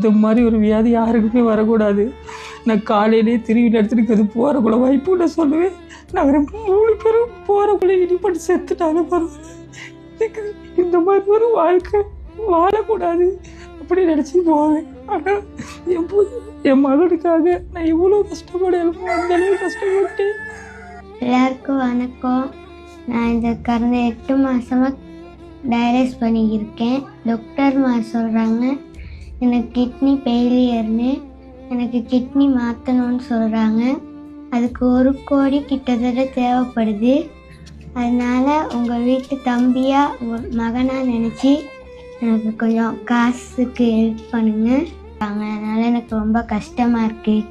இந்த மாதிரி ஒரு வியாதி யாருக்குமே வரக்கூடாது. நான் காலையிலேயே திரும்பி எடுத்துட்டு அது போகிறக்குள்ள வாய்ப்பு நான் சொல்லுவேன். நாங்கள் 3 பேரும் போகிறக்குள்ள இடிப்பட்டு செத்துட்டாங்க. பரவாயில்ல, இந்த மாதிரி ஒரு வாழ்க்கை வாழக்கூடாது அப்படி நினச்சி போவேன். ஆனால் என் மகனுக்காக நான் இவ்வளோ கஷ்டப்படணும், அந்த அளவுக்கு கஷ்டப்பட்டேன். எல்லாருக்கும் வணக்கம். நான் இந்த கடந்த 8 மாதமாக டயலிஸ் பண்ணிக்கிருக்கேன். டாக்டர்மா சொல்கிறாங்க எனக்கு கிட்னி ஃபெயிலியர்னு, எனக்கு கிட்னி மாற்றணும்னு சொல்கிறாங்க. அதுக்கு 1 கோடி கிட்டத்தட்ட தேவைப்படுது. அதனால் உங்கள் வீட்டு தம்பியாக உங்கள் மகனாக நினச்சி எனக்கு கொஞ்சம் காசுக்கு ஹெல்ப் பண்ணுங்க. அதனால் எனக்கு ரொம்ப கஷ்டமாக இருக்குது.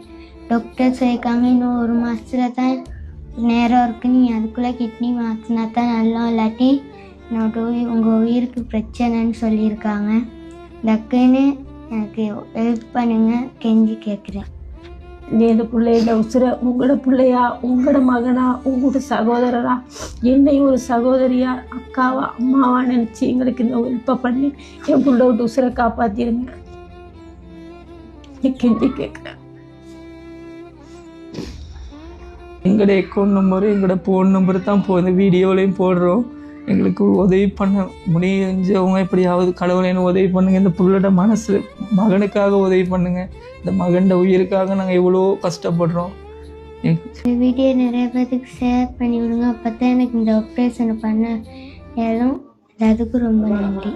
டாக்டர் சொல்லியிருக்காங்க இன்னும் 1 மாதத்தில் தான் நேரம் இருக்குது, நீ அதுக்குள்ளே கிட்னி மாற்றினா தான் நல்லா, இல்லாட்டி உங்கள் உயிருக்கு பிரச்சனைன்னு சொல்லியிருக்காங்க. டக்குன்னு எனக்கு ஹெல்ப் பண்ணுங்க, கெஞ்சி கேட்குறேன். நீ இந்த பிள்ளையோட உசுர உங்களோட பிள்ளையா, உங்களோட மகனா, உங்களோட சகோதரரா, என்னையும் ஒரு சகோதரியா, அக்காவா, அம்மாவா நினச்சி எங்களுக்கு இந்த ஹெல்ப்பை பண்ணி என் பிள்ளையோட உசுரை காப்பாற்றிடுங்க, கெஞ்சி கேட்குறேன். எங்களோட அக்கௌண்ட் நம்பரும் எங்களோட ஃபோன் நம்பர் தான் இந்த வீடியோலையும் போடுறோம். எங்களுக்கு உதவி பண்ண முடிஞ்சவங்க எப்படியாவது கடவுளைன்னு உதவி பண்ணுங்கள். இந்த புள்ளோட மனசு மகனுக்காக உதவி பண்ணுங்கள். இந்த மகனோட உயிருக்காக நாங்கள் எவ்வளோ கஷ்டப்படுறோம். இந்த வீடியோ நிறைய பேருக்கு ஷேர் பண்ணி விடுங்க. அப்போ தான் எனக்கு இந்த ஆப்ரேஷனை பண்ண எல்லாத்துக்கும் ரொம்ப நன்றி.